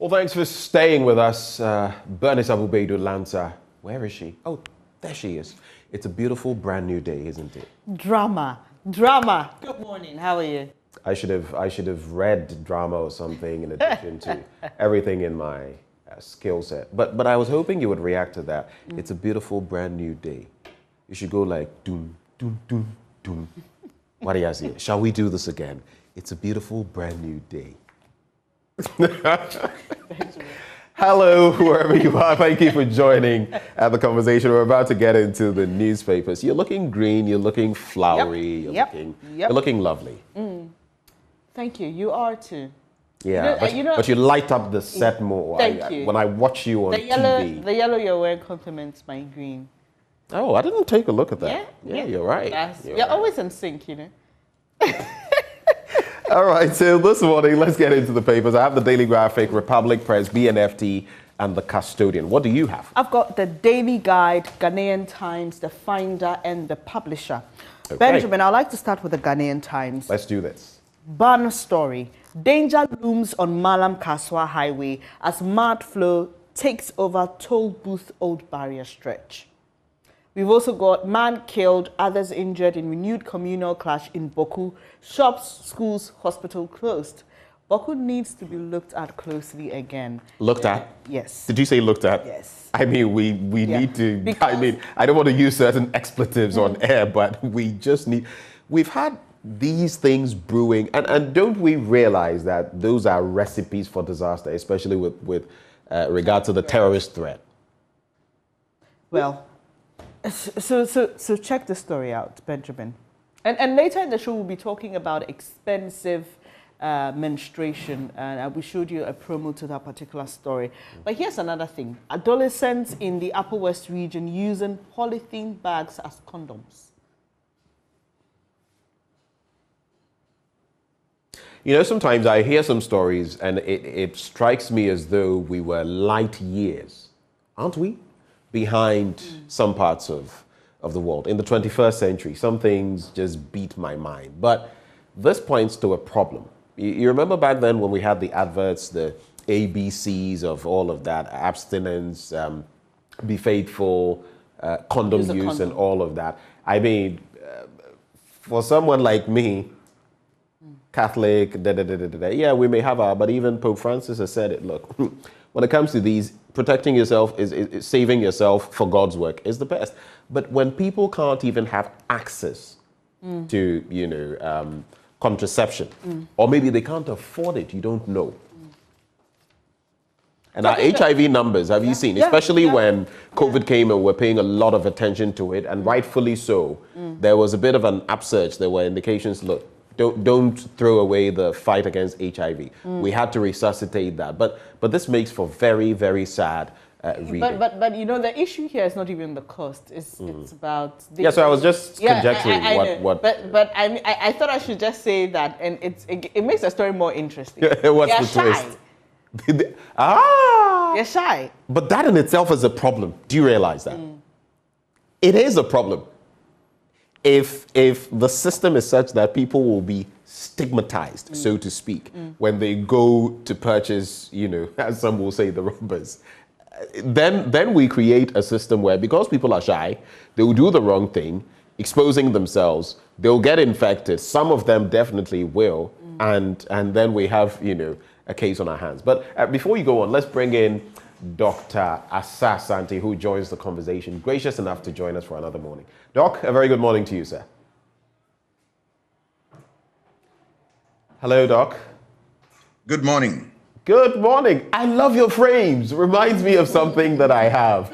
Well, thanks for staying with us. Bernice Abubeidu Lanza. Where is she? Oh, there she is. It's a beautiful brand new day, isn't it? Drama. Drama. Good morning. How are you? I should have read drama or something in addition to everything in my skill set. But I was hoping you would react to that. It's a beautiful brand new day. You should go like doom, doom, doom, doom. What do you say? Shall we do this again? It's a beautiful brand new day. Hello, wherever you are. Thank you for joining the conversation. We're about to get into the newspapers. You're looking green. You're looking flowery. You're looking lovely. Thank you. You are too. Yeah, but you light up the set more. Thank you. When I watch you on TV. The yellow you're wearing complements my green. Oh, I didn't take a look at that. Yeah, you're right. You're always in sync, you know. All right, so this morning, let's get into the papers. I have the Daily Graphic, Republic Press, BNFT, and The Custodian. What do you have? I've got the Daily Guide, Ghanaian Times, The Finder, and The Publisher. Okay. Benjamin, I'd like to start with the Ghanaian Times. Let's do this. Banner story. Danger looms on Malam Kaswa Highway as mad flow takes over toll booth old barrier stretch. We've also got man killed, others injured in renewed communal clash in Boku. Shops, schools, hospital closed. Boku needs to be looked at closely again. Looked at? Yes. Did you say looked at? Yes. I mean, we need to, I don't want to use certain expletives on air, but we just need, we've had these things brewing, and don't we realize that those are recipes for disaster, especially with regard to the terrorist threat? Well, so check the story out, Benjamin. And later in the show, we'll be talking about expensive menstruation, and we showed you a promo to that particular story. But here's another thing. Adolescents in the Upper West region using polythene bags as condoms. You know, sometimes I hear some stories and it strikes me as though we were light years, aren't we, behind some parts of the world. In the 21st century, some things just beat my mind. But this points to a problem. You remember back then when we had the adverts, the ABCs of all of that, abstinence, be faithful, condom use, and all of that. I mean, for someone like me, Catholic, yeah, we may have our, but even Pope Francis has said it, look, when it comes to these, protecting yourself is saving yourself for God's work is the best. But when people can't even have access to, you know, contraception, or maybe they can't afford it, you don't know. And our HIV numbers, have you seen? Especially when COVID came and we're paying a lot of attention to it, and rightfully so, there was a bit of an upsurge. There were indications, look, don't throw away the fight against HIV. We had to resuscitate that. But this makes for very, very sad reading. But you know, the issue here is not even the cost. It's about the... Yeah, so I was just conjecturing what... But I thought I should just say that, and it makes the story more interesting. What's the twist? You're shy. But that in itself is a problem. Do you realize that? It is a problem. If the system is such that people will be stigmatized, so to speak, when they go to purchase, you know, as some will say, the rubbers, then we create a system where, because people are shy, they will do the wrong thing, exposing themselves, they'll get infected. Some of them definitely will, and then we have, you know, a case on our hands. But before you go on, let's bring in Dr. Asa Santi, who joins the conversation, gracious enough to join us for another morning. Doc, a very good morning to you, sir. Hello, Doc. Good morning. Good morning. I love your frames. Reminds me of something that I have.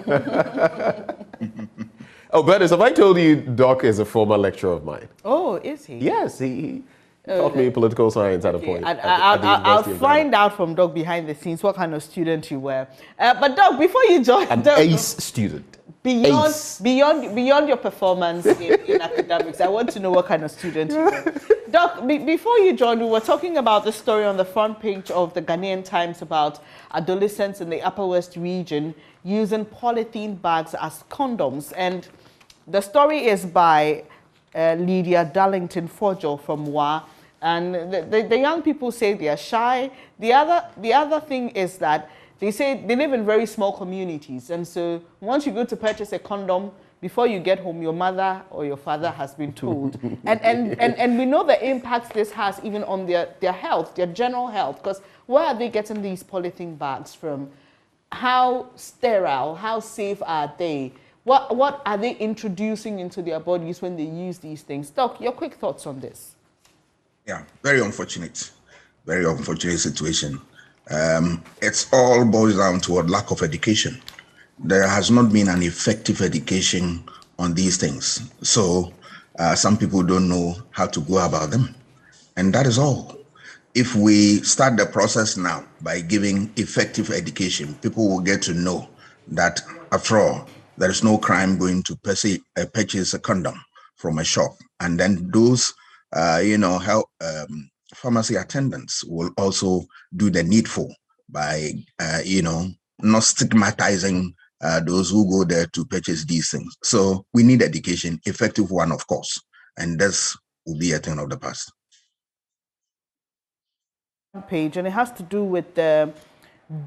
Oh, Bernice, have I told you Doc is a former lecturer of mine? Oh, is he? Yes, he taught me political science at a point. I'll find out from Doc behind the scenes what kind of student you were. But Doc, before you join... An ace student. Beyond your performance in academics, I want to know what kind of student you were. Doc, before you joined, we were talking about the story on the front page of the Ghanaian Times about adolescents in the Upper West region using polythene bags as condoms. And the story is by Lydia Darlington Fojo from WA. And the young people say they are shy. The other thing is that they say they live in very small communities. And so once you go to purchase a condom, before you get home, your mother or your father has been told. And we know the impact this has even on their health, their general health. Because where are they getting these polythene bags from? How sterile, how safe are they? What are they introducing into their bodies when they use these things? Doc, your quick thoughts on this. Yeah, very unfortunate situation. It's all boils down to a lack of education. There has not been an effective education on these things. So some people don't know how to go about them. And that is all. If we start the process now by giving effective education, people will get to know that after all, there is no crime going to purchase a condom from a shop. And then those pharmacy attendants will also do the needful by, not stigmatizing those who go there to purchase these things. So we need education, effective one, of course, and this will be a thing of the past. Page, and it has to do with the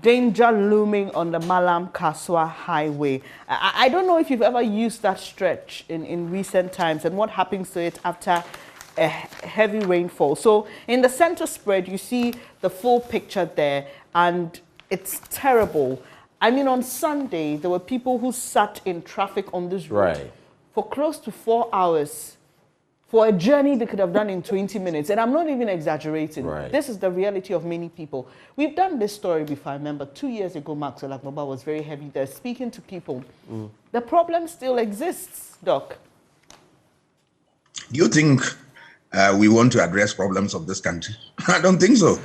danger looming on the Malam Kaswa Highway. I don't know if you've ever used that stretch in recent times and what happens to it after a heavy rainfall. So in the center spread, you see the full picture there, and it's terrible. I mean, on Sunday, there were people who sat in traffic on this road for close to 4 hours for a journey they could have done in 20 minutes. And I'm not even exaggerating. This is the reality of many people. We've done this story before. I remember 2 years ago, Max Olakmoba was very heavy there speaking to people. The problem still exists, Doc. Do you think we want to address problems of this country? I don't think so.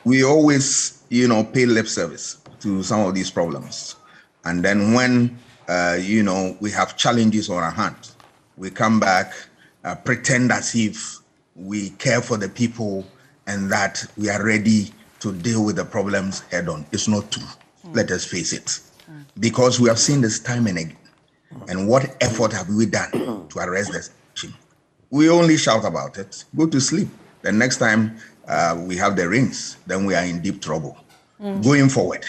We always, pay lip service to some of these problems. And then when, we have challenges on our hands, we come back, pretend as if we care for the people and that we are ready to deal with the problems head on. It's not true. Let us face it. Because we have seen this time and again. And what effort have we done to arrest this situation? We only shout about it, go to sleep. The next time we have the rains, then we are in deep trouble. Going forward,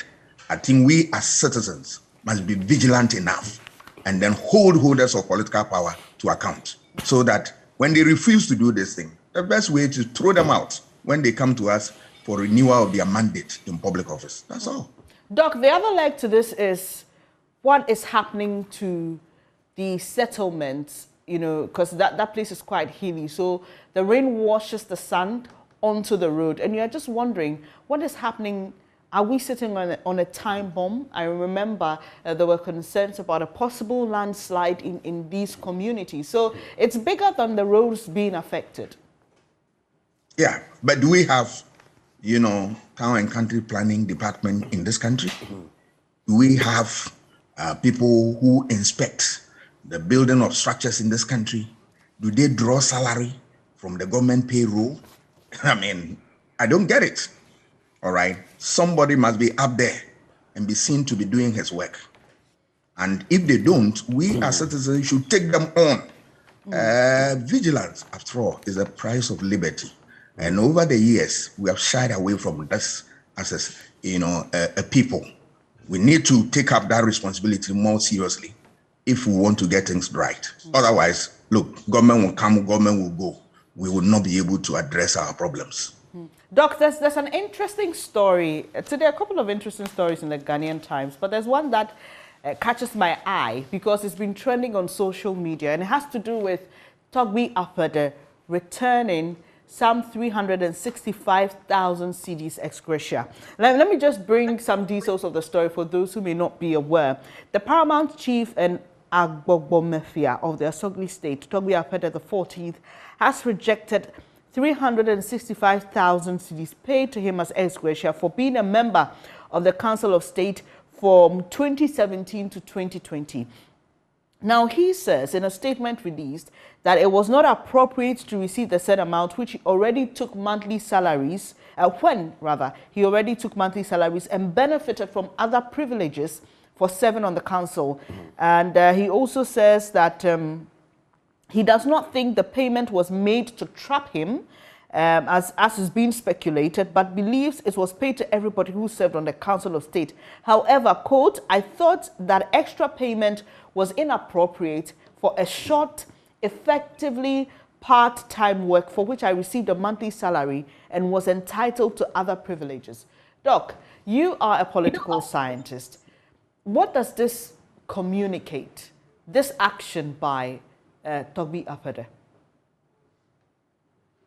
I think we as citizens must be vigilant enough and then hold holders of political power to account, so that when they refuse to do this thing, the best way is to throw them out when they come to us for renewal of their mandate in public office. That's all. Doc, the other leg to this is what is happening to the settlements, because that place is quite hilly. So the rain washes the sand onto the road. And you're just wondering, what is happening? Are we sitting on a time bomb? I remember there were concerns about a possible landslide in these communities. So it's bigger than the roads being affected. Yeah, but do we have, town and country planning department in this country? Do we have people who inspect the building of structures in this country? Do they draw salary from the government payroll? I mean, I don't get it. All right. Somebody must be up there and be seen to be doing his work. And if they don't, we as citizens should take them on. Vigilance, after all, is the price of liberty. And over the years, we have shied away from this as a people. We need to take up that responsibility more seriously if we want to get things right. Otherwise, look, government will come, government will go. We will not be able to address our problems. Doc, there's an interesting story. Today, a couple of interesting stories in the Ghanaian Times, but there's one that catches my eye because it's been trending on social media, and it has to do with Togbi Apede returning some 365,000 cedis ex gratia. Let me just bring some details of the story for those who may not be aware. The paramount chief and Agbogbomefia of the Asogli state, Togbi Apede the 14th, has rejected 365,000 cedis paid to him as ex gratia for being a member of the Council of State from 2017 to 2020. Now, he says in a statement released that it was not appropriate to receive the said amount, which he already took monthly salaries, when he already took monthly salaries and benefited from other privileges for serving on the council. And he also says that he does not think the payment was made to trap him, as is being speculated, but believes it was paid to everybody who served on the Council of State. However, quote, I thought that extra payment was inappropriate for a short, effectively part-time work for which I received a monthly salary and was entitled to other privileges. Doc, you are a political scientist. What does this communicate, this action by Togbi Apede?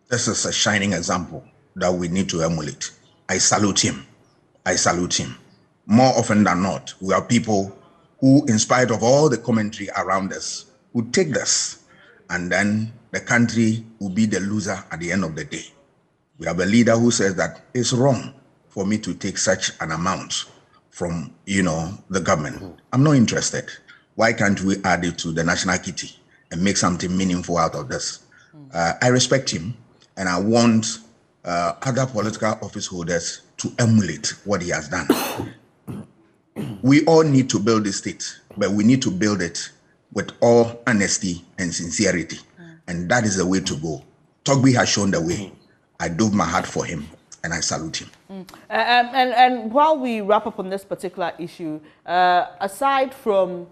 This is a shining example that we need to emulate. I salute him. I salute him. More often than not, we are people who, in spite of all the commentary around us, would take this, and then the country will be the loser at the end of the day. We have a leader who says that it's wrong for me to take such an amount from, the government. I'm not interested. Why can't we add it to the national kitty and make something meaningful out of this? I respect him, and I want other political office holders to emulate what he has done. We all need to build this state, but we need to build it with all honesty and sincerity. And that is the way to go. Togbi has shown the way. I dove my heart for him, and I salute him. And while we wrap up on this particular issue, aside from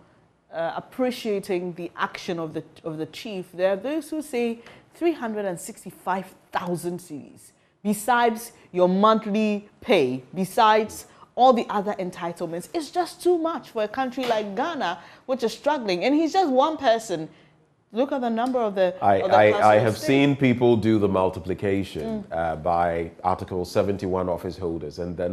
appreciating the action of the chief, there are those who say 365,000 cedis, besides your monthly pay, besides all the other entitlements, it's just too much for a country like Ghana, which is struggling. And he's just one person. Look at the number of the. I have seen people do the multiplication by Article 71 office holders, and the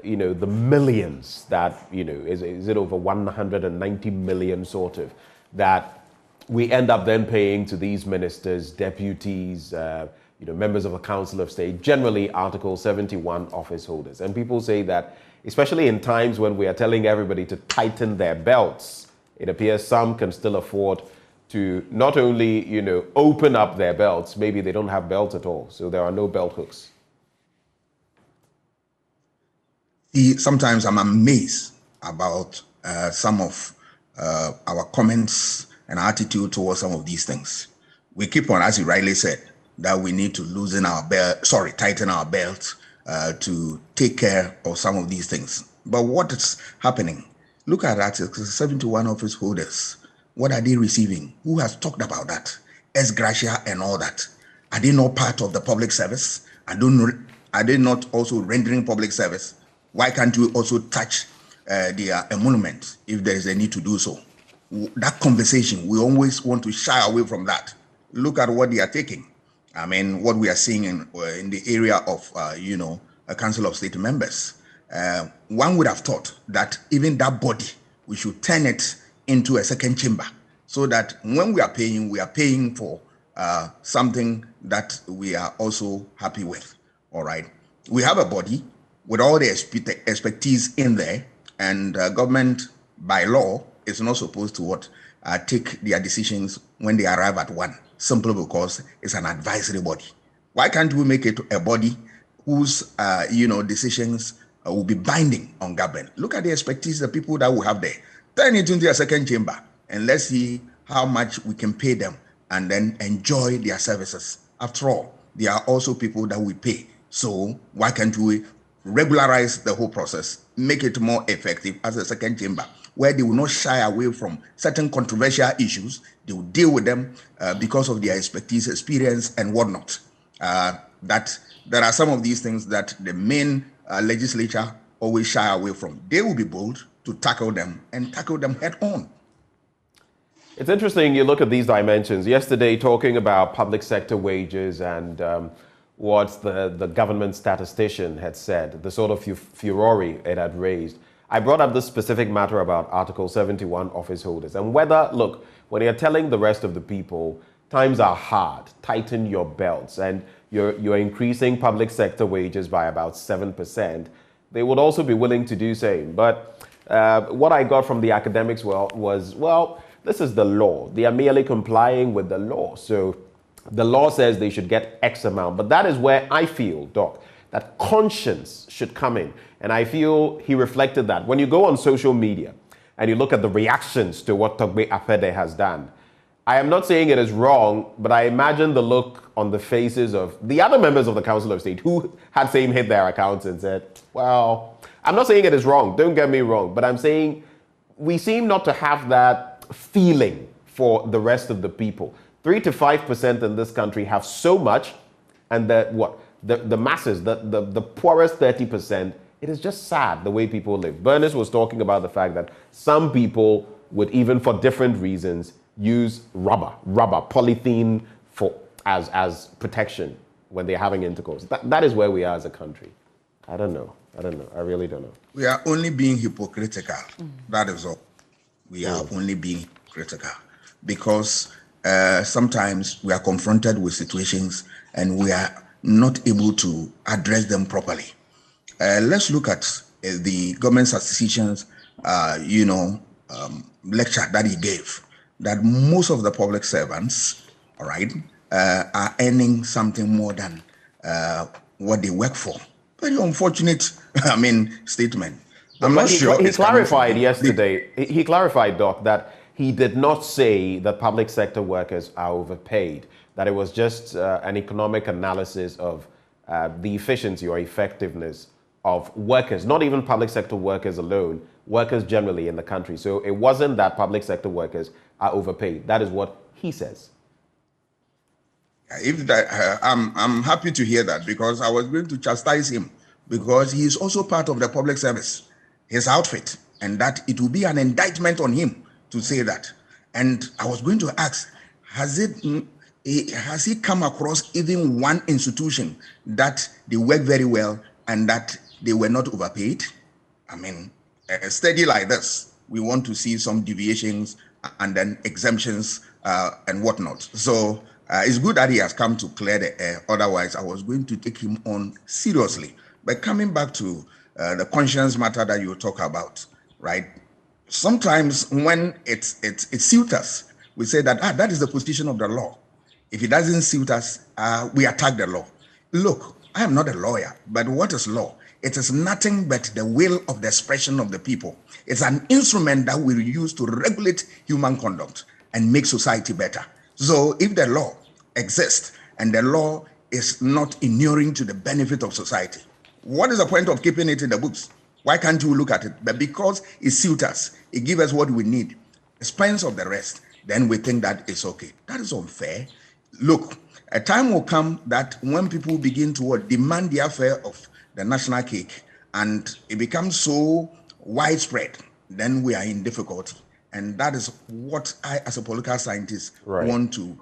the millions that is it over 190 million sort of that we end up then paying to these ministers, deputies, members of a council of state, generally Article 71 office holders. And people say that, especially in times when we are telling everybody to tighten their belts, it appears some can still afford to not only, open up their belts, maybe they don't have belts at all, so there are no belt hooks. Sometimes I'm amazed about some of our comments and attitude towards some of these things. We keep on, as you rightly said, that we need to tighten our belts to take care of some of these things. But what is happening? Look at Article 71 office holders. What are they receiving? Who has talked about that? Ex gratia and all that. Are they not part of the public service? Are they not also rendering public service? Why can't we also touch their emolument if there is a need to do so? That conversation, we always want to shy away from that. Look at what they are taking. I mean, what we are seeing in the area of, a Council of State members. One would have thought that even that body, we should turn it into a second chamber so that when we are paying for something that we are also happy with. All right. We have a body with all the expertise in there, and government by law is not supposed to take their decisions when they arrive at one, simply because it's an advisory body. Why can't we make it a body whose decisions will be binding on government? Look at the expertise, the people that we have there. Turn it into a second chamber, and let's see how much we can pay them and then enjoy their services. After all, they are also people that we pay. So why can't we regularize the whole process, make it more effective as a second chamber, where they will not shy away from certain controversial issues. They will deal with them because of their expertise, experience, and whatnot. That there are some of these things that the main legislature always shy away from. They will be bold to tackle them and tackle them head on. It's interesting, you look at these dimensions. Yesterday, talking about public sector wages and what the government statistician had said, the sort of furore it had raised. I brought up this specific matter about Article 71 office holders and whether, look, when you're telling the rest of the people, times are hard, tighten your belts, and you're increasing public sector wages by about 7%, they would also be willing to do same. But what I got from the academics was, this is the law. They are merely complying with the law. So the law says they should get X amount. But that is where I feel, Doc, that conscience should come in. And I feel he reflected that. When you go on social media and you look at the reactions to what Togbi Apede has done, I am not saying it is wrong, but I imagine the look on the faces of the other members of the Council of State who had same hit their accounts and said, well, I'm not saying it is wrong, don't get me wrong, but I'm saying we seem not to have that feeling for the rest of the people. 3 to 5% in this country have so much, and the masses, the poorest 30%, it is just sad the way people live. Bernice was talking about the fact that some people would, even for different reasons, use rubber, polythene as protection when they're having intercourse. That is where we are as a country. I don't know. I really don't know. We are only being hypocritical. That is all. We are only being hypocritical because sometimes we are confronted with situations and we are not able to address them properly. Let's look at the government statistician's, lecture that he gave, that most of the public servants, all right, are earning something more than what they work for. Very unfortunate, statement. I'm not sure. He clarified yesterday, he clarified, Doc, that he did not say that public sector workers are overpaid, that it was just an economic analysis of the efficiency or effectiveness of workers, not even public sector workers alone, workers generally in the country. So it wasn't that public sector workers are overpaid. That is what he says. If that, I'm happy to hear that, because I was going to chastise him because he is also part of the public service, his outfit, and that it will be an indictment on him to say that. And I was going to ask, has he come across even one institution that they work very well and that they were not overpaid? A study like this, we want to see some deviations and then exemptions and whatnot. So it's good that he has come to clear the air. Otherwise, I was going to take him on seriously. But coming back to the conscience matter that you talk about, right? Sometimes when it suits us, we say that that is the position of the law. If it doesn't suit us, we attack the law. Look, I am not a lawyer, but what is law? It is nothing but the will of the expression of the people. It's an instrument that we use to regulate human conduct and make society better. So if the law exists and the law is not inuring to the benefit of society, what is the point of keeping it in the books? Why can't you look at it? But because it suits us, it gives us what we need, expense of the rest, then we think that it's okay. That is unfair. Look, a time will come that when people begin to demand their share of the national cake and it becomes so widespread, then we are in difficulty. And that is what I, as a political scientist, want to,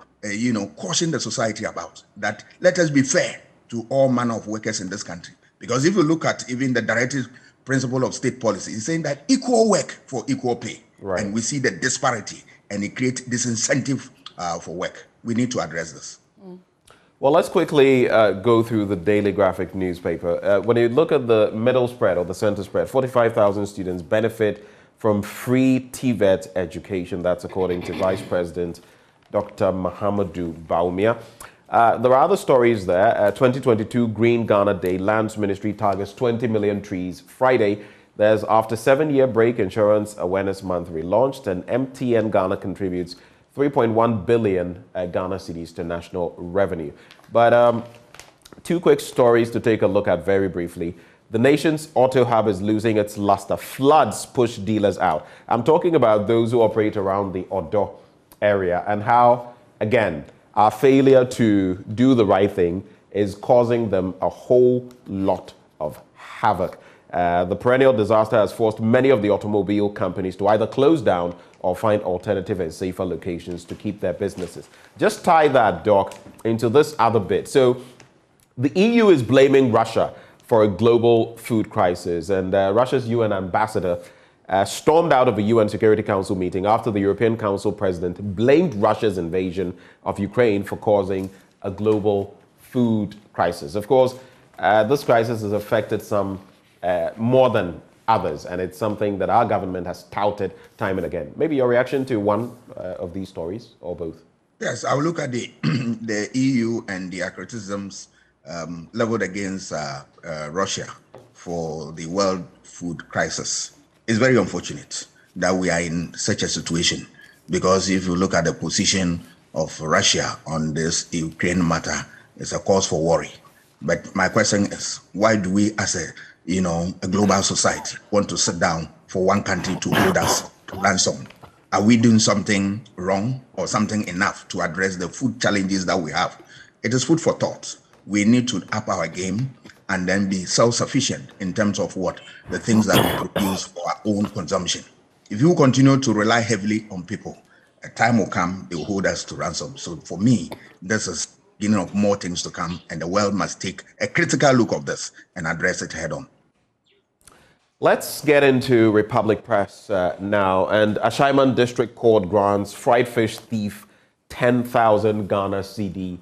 caution the society about. That let us be fair to all manner of workers in this country. Because if you look at even the directive principle of state policy, it's saying that equal work for equal pay. Right. And we see the disparity and it creates disincentive for work. We need to address this. Well, let's quickly go through the Daily Graphic newspaper. When you look at the middle spread or the center spread, 45,000 students benefit from free TVET education. That's according to Vice President Dr. Mahamudu Baumia. There are other stories there. 2022 Green Ghana Day, Lands Ministry targets 20 million trees. Friday, there's after 7-year break, Insurance Awareness Month relaunched, and MTN Ghana contributes 3.1 billion Ghana cedis to national revenue. But two quick stories to take a look at very briefly. The nation's auto hub is losing its luster. Floods push dealers out. I'm talking about those who operate around the Odo area and how, again, our failure to do the right thing is causing them a whole lot of havoc. The perennial disaster has forced many of the automobile companies to either close down or find alternative and safer locations to keep their businesses. Just tie that, Doc, into this other bit. So the EU is blaming Russia for a global food crisis, and Russia's UN ambassador stormed out of a UN Security Council meeting after the European Council president blamed Russia's invasion of Ukraine for causing a global food crisis. Of course, this crisis has affected some more than others, and it's something that our government has touted time and again. Maybe your reaction to one of these stories, or both? Yes, I will look at the EU and their criticisms leveled against Russia for the world food crisis. It's very unfortunate that we are in such a situation because if you look at the position of Russia on this Ukraine matter, it's a cause for worry. But my question is, why do we as a global society want to sit down for one country to hold us to ransom? Are we doing something wrong or something enough to address the food challenges that we have? It is food for thought. We need to up our game and then be self-sufficient in terms of what the things that we produce for our own consumption. If you continue to rely heavily on people, a time will come, they will hold us to ransom. So for me, this is the beginning of more things to come, and the world must take a critical look of this and address it head on. Let's get into Republic Press now. And Ashaiman District Court grants fried fish thief 10,000 Ghana CD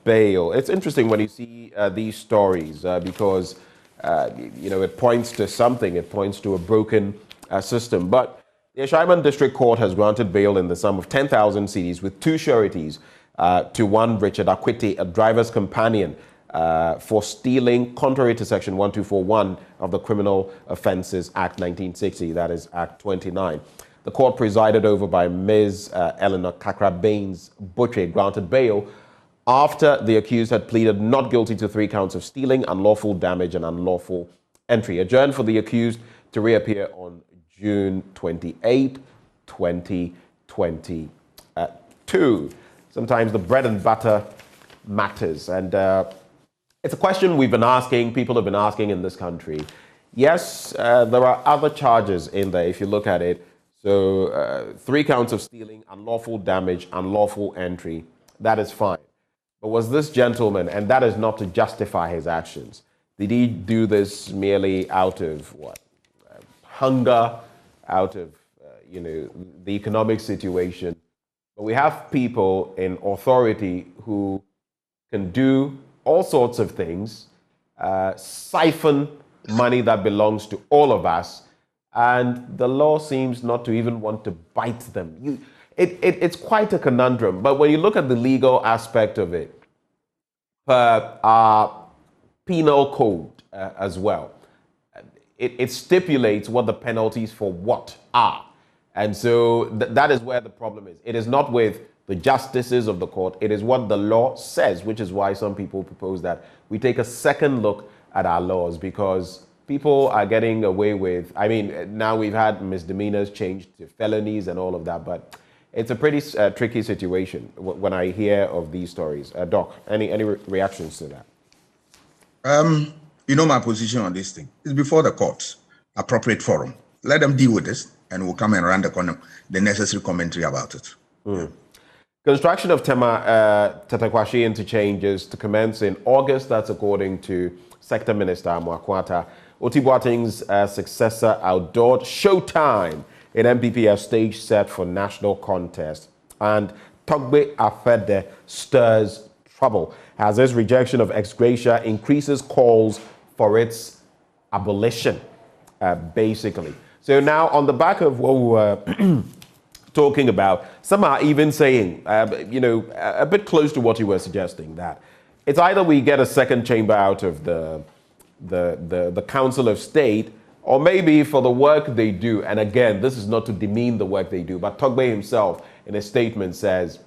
bail. It's interesting when you see these stories because, it points to something. It points to a broken system. But the Ashaiman District Court has granted bail in the sum of 10,000 cedis with two sureties to one Richard Akwete, a driver's companion, for stealing contrary to Section 1241 of the Criminal Offences Act 1960, that is Act 29. The court, presided over by Ms. Eleanor Kakra Baines Butche, granted bail after the accused had pleaded not guilty to 3 counts of stealing, unlawful damage, and unlawful entry, adjourned for the accused to reappear on June 28, 2022. Sometimes the bread and butter matters. And it's a question we've been asking, people have been asking in this country. Yes, there are other charges in there if you look at it. So 3 counts of stealing, unlawful damage, unlawful entry, that is fine. But was this gentleman, and that is not to justify his actions, did he do this merely out of what? Hunger, out of, the economic situation? But we have people in authority who can do all sorts of things, siphon money that belongs to all of us, and the law seems not to even want to bite them. It's quite a conundrum. But when you look at the legal aspect of it, per our penal code as well, it stipulates what the penalties for what are. And so that is where the problem is. It is not with the justices of the court. It is what the law says, which is why some people propose that we take a second look at our laws, because people are getting away with, now we've had misdemeanors changed to felonies and all of that, but it's a pretty tricky situation when I hear of these stories. Doc, any reactions to that? My position on this thing is before the courts, appropriate forum. Let them deal with this, and we'll come and run the necessary commentary about it. Construction of Tema Tatakwashi interchange is to commence in August. That's according to Sector Minister Mwakwata. Oti Boateng's successor outdoored Showtime in MPPF stage set for national contest. And Togbe Afede stirs trouble as his rejection of ex gratia increases calls for its abolition, basically. So now, on the back of what we were talking about, some are even saying, a bit close to what you were suggesting, that it's either we get a second chamber out of the Council of State, or maybe for the work they do, and again, this is not to demean the work they do, but Togbe himself in a statement says,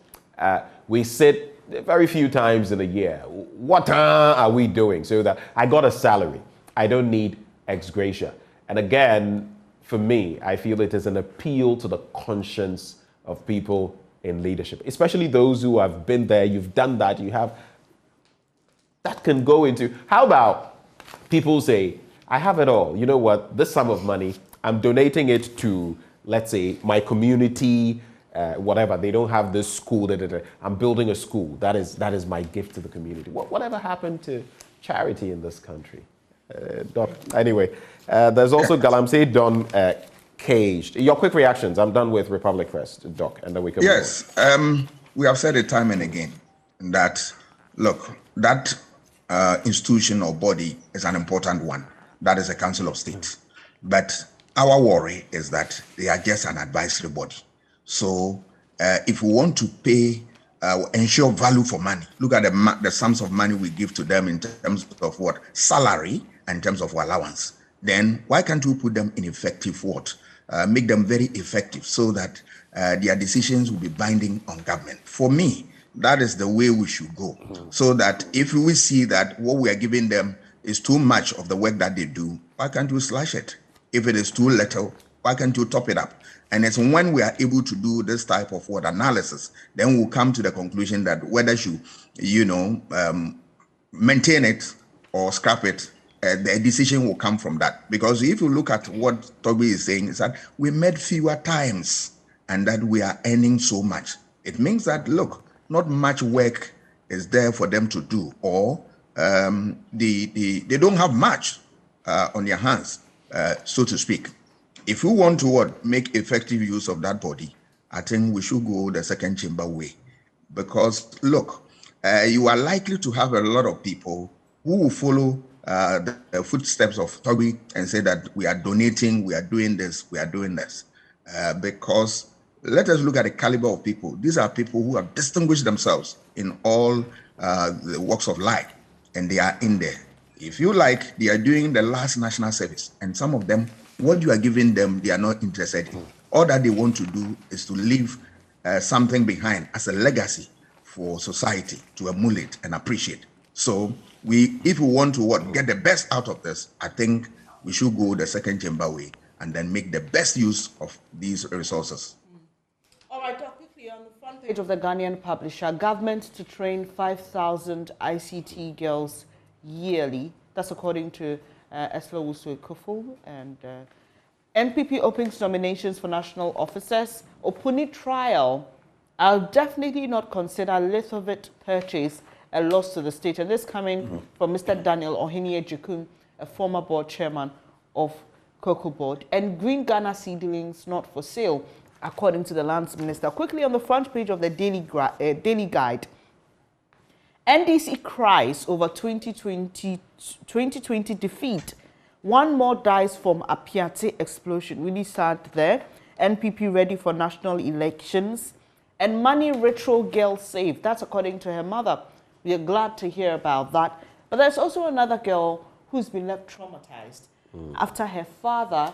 we sit very few times in a year. What are we doing? So that I got a salary. I don't need ex gratia. And again, for me, I feel it is an appeal to the conscience of people in leadership, especially those who have been there, you've done that, you have, that can go into, how about people say, I have it all. You know what? This sum of money, I'm donating it to, let's say, my community, whatever. They don't have this school. I'm building a school. That is my gift to the community. Whatever happened to charity in this country? Anyway, there's also Galamsey Don Caged. Your quick reactions. I'm done with Republic Press, Doc, and then we can. Yes, we have said it time and again that, look, that institution or body is an important one. That is a Council of State. But our worry is that they are just an advisory body. So if we want to pay, ensure value for money, look at the sums of money we give to them in terms of what? Salary and in terms of allowance. Then why can't we put them in effective what? make them very effective so that their decisions will be binding on government. For me, that is the way we should go. So that if we see that what we are giving them is too much of the work that they do, why can't you slash it? If it is too little, why can't you top it up? And it's when we are able to do this type of what analysis, then we'll come to the conclusion that whether you maintain it or scrap it, the decision will come from that. Because if you look at what Toby is saying, is that we made fewer times and that we are earning so much. It means that, look, not much work is there for them to do, or they don't have much on their hands, so to speak. If we want to make effective use of that body, I think we should go the second chamber way. Because, look, you are likely to have a lot of people who will follow the footsteps of Toby and say that we are donating, we are doing this, we are doing this. Because let us look at the caliber of people. These are people who have distinguished themselves in all the walks of life, and they are in there. If you like, they are doing the last national service, and some of them, what you are giving them, they are not interested in. All that they want to do is to leave something behind as a legacy for society to emulate and appreciate. So if we want to get the best out of this, I think we should go the second chamber way and then make the best use of these resources. All right, quickly on the front page of the Ghanaian publisher, government to train 5,000 ICT girls yearly. That's according to Esla Wusue Kuful. And NPP opens nominations for national officers. Opuni trial. I'll definitely not consider Lithovit purchase a loss to the state. And this coming from Mr. Daniel Ohinie Jukun, a former board chairman of Cocoa Board. And Green Ghana seedlings not for sale, according to the lands minister. Quickly on the front page of the Daily Guide, NDC cries over 2020 defeat. One more dies from Apiate explosion. Really sad there. NPP ready for national elections. And money retro girl saved. That's according to her mother. We are glad to hear about that. But there's also another girl who's been left traumatized after her father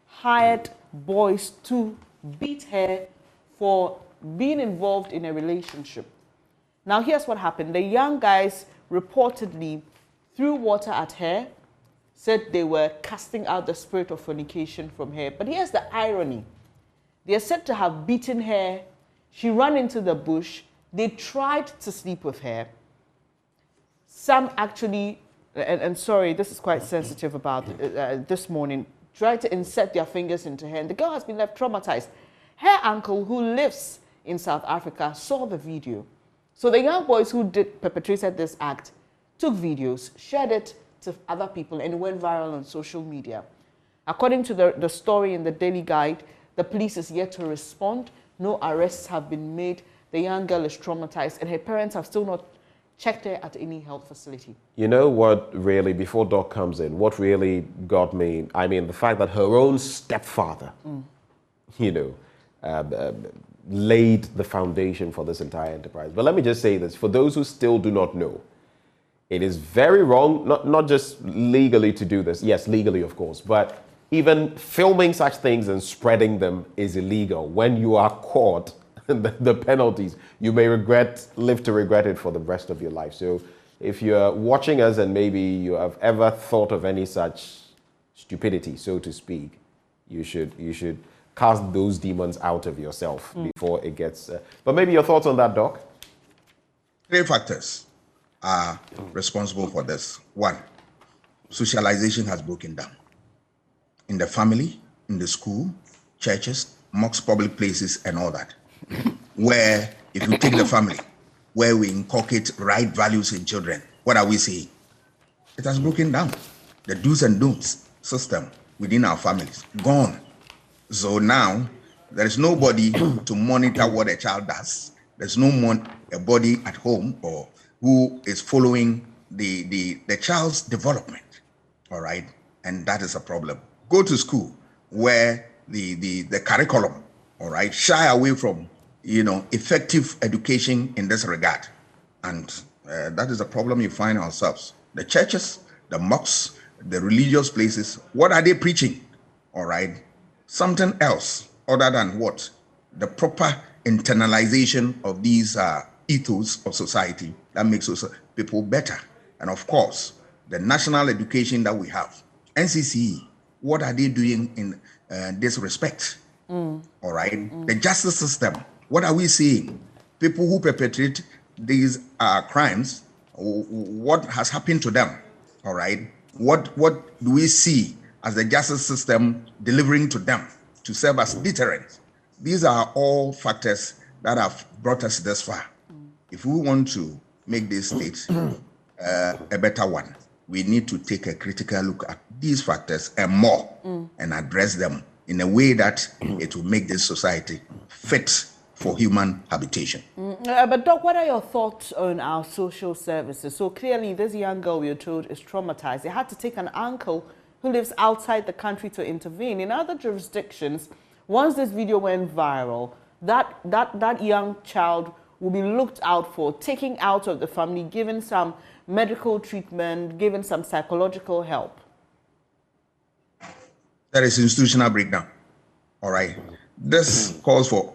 hired boys to beat her for being involved in a relationship. Now, here's what happened. The young guys reportedly threw water at her, said they were casting out the spirit of fornication from her. But here's the irony. They are said to have beaten her. She ran into the bush. They tried to sleep with her. Some actually, and sorry, this is quite sensitive about this morning, tried to insert their fingers into her, and the girl has been left traumatized. Her uncle, who lives in South Africa, saw the video. So the young boys who perpetrated this act took videos, shared it to other people, and it went viral on social media. According to the story in the Daily Guide, the police is yet to respond. No arrests have been made. The young girl is traumatized, and her parents have still not checked her at any health facility. You know what really, before Doc comes in, what really got me, I mean, the fact that her own stepfather, laid the foundation for this entire enterprise. But let me just say this, for those who still do not know, it is very wrong, not just legally to do this, yes, legally of course, but even filming such things and spreading them is illegal. When you are caught, the penalties, you may live to regret it for the rest of your life. So if you're watching us and maybe you have ever thought of any such stupidity, so to speak, you should cast those demons out of yourself before it gets... but maybe your thoughts on that, Doc? 3 factors are responsible for this. 1, socialization has broken down. In the family, in the school, churches, mosques, public places, and all that. Where, if you take the family, where we inculcate right values in children, what are we saying? It has broken down. The do's and don'ts system within our families, gone. So now, there is nobody to monitor what a child does. There's nobody at home or who is following the child's development, all right? And that is a problem. Go to school where the curriculum, all right, shy away from, effective education in this regard. And that is a problem you find ourselves. The churches, the mosques, the religious places, what are they preaching, all right? something else other than what? The proper internalization of these ethos of society that makes us people better. And of course, the national education that we have, NCCE, what are they doing in this respect? All right. The justice system, what are we seeing? People who perpetrate these crimes, what has happened to them? All right. What do we see as the justice system delivering to them to serve as deterrent? These are all factors that have brought us this far. If we want to make this state a better one, we need to take a critical look at these factors and more and address them in a way that it will make this society fit for human habitation. But Doc, what are your thoughts on our social services? So clearly this young girl, we are told, is traumatized. They had to take an uncle who lives outside the country to intervene. In other jurisdictions, once this video went viral, that young child will be looked out for, taken out of the family, given some medical treatment, given some psychological help. There is institutional breakdown. All right. This calls for,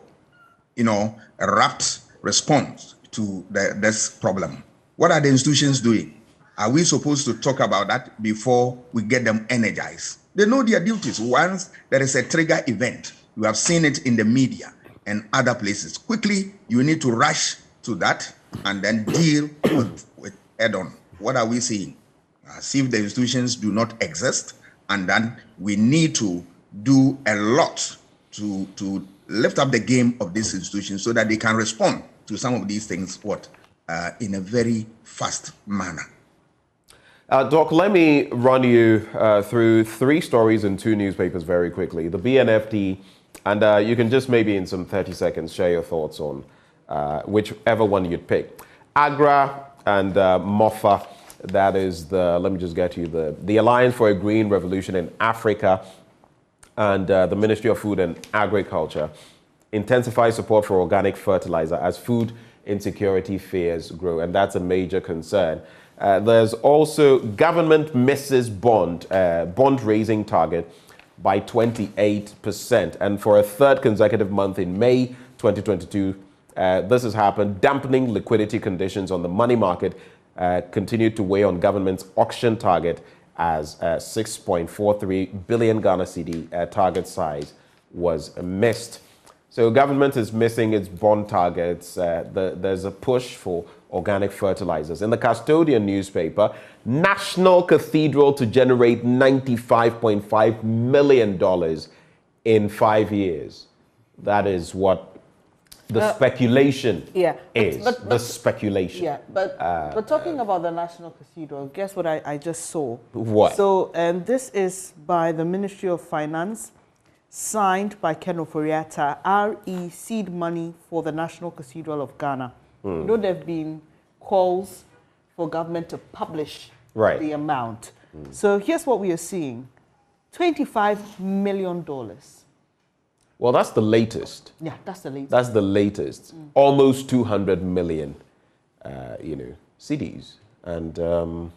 a rapt response to this problem. What are the institutions doing? Are we supposed to talk about that before we get them energized? They know their duties. Once there is a trigger event, you have seen it in the media and other places. Quickly, you need to rush to that and then deal with head-on. What are we seeing? See if the institutions do not exist, and then we need to do a lot to lift up the game of these institutions so that they can respond to some of these things in a very fast manner. Doc, let me run you through 3 stories in 2 newspapers very quickly. The BNFD, and you can just maybe in some 30 seconds share your thoughts on whichever one you'd pick. Agra and MOFA, that is let me just get you the Alliance for a Green Revolution in Africa, and the Ministry of Food and Agriculture intensify support for organic fertilizer as food insecurity fears grow, and that's a major concern. There's also government misses bond raising target by 28%, and for a 3rd consecutive month in May 2022, this has happened, dampening liquidity conditions on the money market continued to weigh on government's auction target as 6.43 billion Ghana cedi target size was missed. So government is missing its bond targets. There's a push for organic fertilizers. In the Custodian newspaper, National Cathedral to generate $95.5 million in 5 years. That is what the speculation is. The speculation. Yeah, but talking about the National Cathedral, guess what I just saw? What? So this is by the Ministry of Finance, signed by Ken Oforiatta, RE seed money for the National Cathedral of Ghana. You know, there have been calls for government to publish the amount. So here's what we are seeing, $25 million. Well, that's the latest. Yeah, that's the latest. That's the latest. Almost 200 million, cedis. And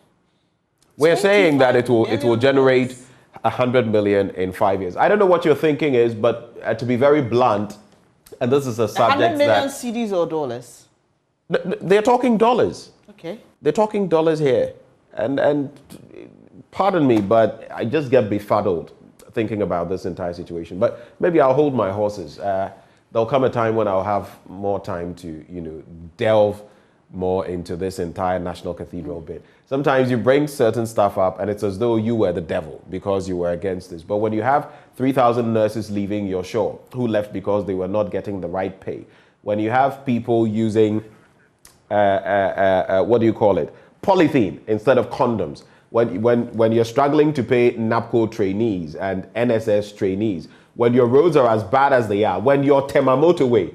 we're saying that it will generate 100 million in 5 years. I don't know what your thinking is, but to be very blunt, and this is a subject 100 million cedis or dollars? They're talking dollars. Okay. They're talking dollars here. And pardon me, but I just get befuddled thinking about this entire situation. But maybe I'll hold my horses. There'll come a time when I'll have more time to, delve more into this entire National Cathedral bit. Sometimes you bring certain stuff up and it's as though you were the devil because you were against this. But when you have 3,000 nurses leaving your shore who left because they were not getting the right pay, when you have people using, what do you call it, polythene instead of condoms, when you're struggling to pay NAPCO trainees and NSS trainees, when your roads are as bad as they are, when your Tema motorway,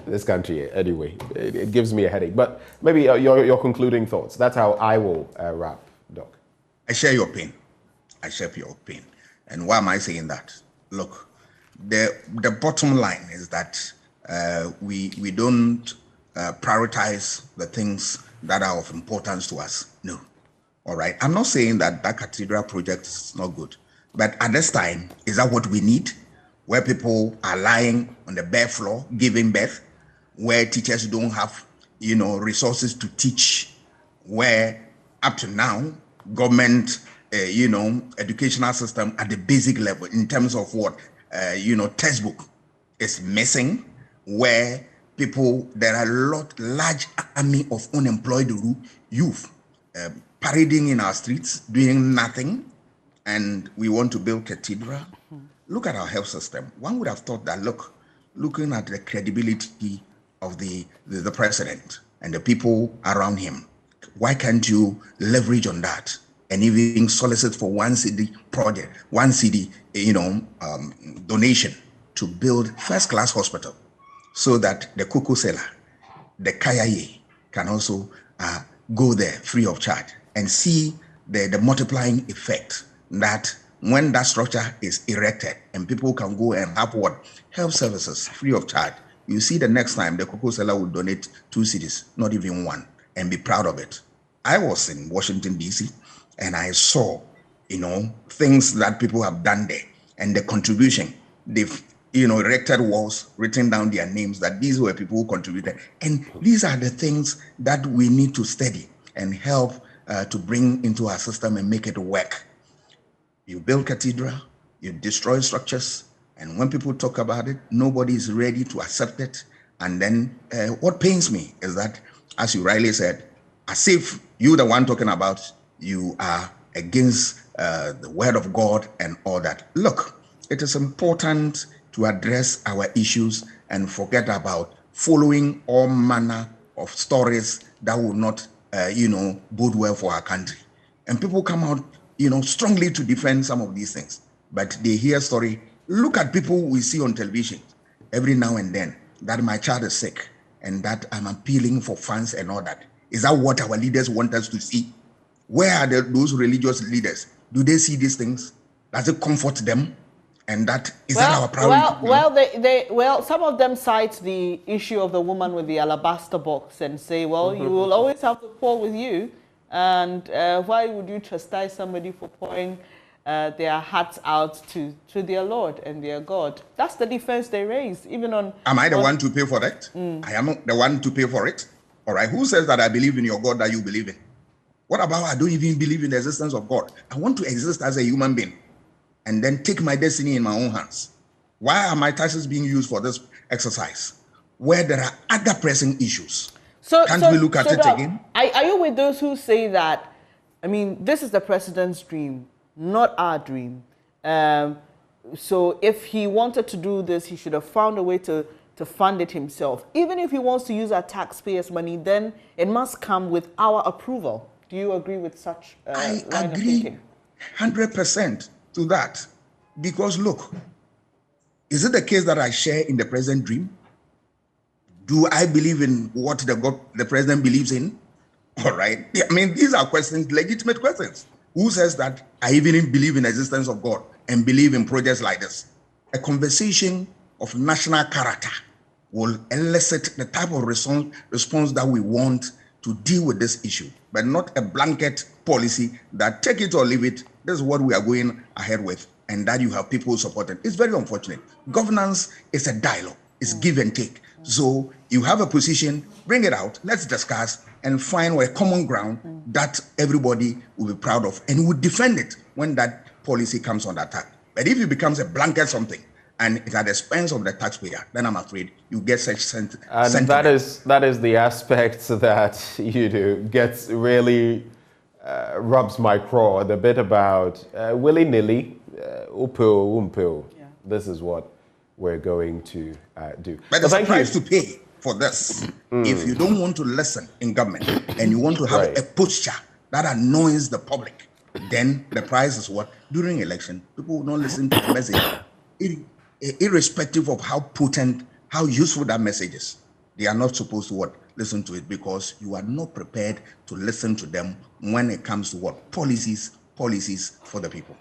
this country, anyway, it gives me a headache. But maybe your concluding thoughts. That's how I will wrap, Doc. I share your pain. And why am I saying that? Look, the bottom line is that we don't prioritize the things that are of importance to us. No. All right. I'm not saying that cathedral project is not good. But at this time, is that what we need? Where people are lying on the bare floor, giving birth, where teachers don't have, resources to teach, where up to now, government, educational system at the basic level in terms of what, textbook is missing, where there are large army of unemployed youth parading in our streets, doing nothing, and we want to build cathedral. Look at our health system. One would have thought that, looking at the credibility of the president and the people around him, why can't you leverage on that and even solicit for 1 cedi project, 1 cedi, donation to build first-class hospital so that the cocoa seller, the kayaye, can also go there free of charge and see the multiplying effect that when that structure is erected and people can go and have health services free of charge, you see the next time the cocoa seller will donate 2 cedis, not even 1, and be proud of it. I was in Washington, D.C., and I saw, things that people have done there and the contribution. They've, erected walls, written down their names, that these were people who contributed. And these are the things that we need to study and help to bring into our system and make it work. You build cathedral, you destroy structures, and when people talk about it, nobody is ready to accept it. And then what pains me is that, as you rightly said, as if you, the one talking about, you are against the word of God and all that. Look, it is important to address our issues and forget about following all manner of stories that will not, bode well for our country. And people come out, strongly to defend some of these things, but they hear story. Look at people we see on television every now and then, that my child is sick and that I'm appealing for funds and all that. Is that what our leaders want us to see? Where are those religious leaders? Do they see these things? Does it comfort them? And that is that our priority? Well, some of them cite the issue of the woman with the alabaster box and say, well, you will always have the poor with you, and why would you chastise somebody for pouring their hearts out to their Lord and their God? That's the defense they raise, even on... Am I the one to pay for that? I am the one to pay for it. All right, who says that I believe in your God that you believe in? What about I don't even believe in the existence of God? I want to exist as a human being and then take my destiny in my own hands. Why are my taxes being used for this exercise where there are other pressing issues? Can't we look at it again? Are you with those who say that, this is the president's dream, not our dream? So if he wanted to do this, he should have found a way to fund it himself. Even if he wants to use our taxpayers' money, then it must come with our approval. Do you agree with such I agree 100% to that. Because look, is it the case that I share in the president dream? Do I believe in what the president believes in? All right. These are questions, legitimate questions. Who says that I even believe in the existence of God and believe in projects like this? A conversation of national character will elicit the type of response that we want to deal with this issue, but not a blanket policy that take it or leave it. This is what we are going ahead with, and that you have people supporting. It's very unfortunate. Governance is a dialogue. It's give and take. So you have a position, bring it out, let's discuss and find a common ground that everybody will be proud of and will defend it when that policy comes on attack. But if it becomes a blanket something, and it's at the expense of the taxpayer, then I'm afraid you get such sentiment. And that is the aspect that gets really rubs my craw. The bit about willy-nilly, upil. This is what we're going to do. But there's a price to pay for this. If you don't want to listen in government and you want to have a posture that annoys the public, then the price is what? During election, people will not listen to the message. Irrespective of how potent, how useful that message is, they are not supposed to listen to it, because you are not prepared to listen to them when it comes to policies for the people.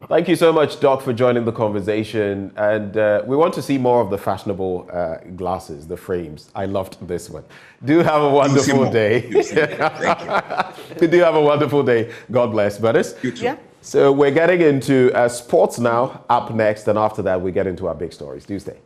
Thank you so much, Doc, for joining the conversation. And we want to see more of the fashionable glasses, the frames. I loved this one. Do have a wonderful day. Thank you. Do have a wonderful day. God bless, brothers. You too. Yeah. So we're getting into sports now, up next, and after that we get into our big stories. Do stay.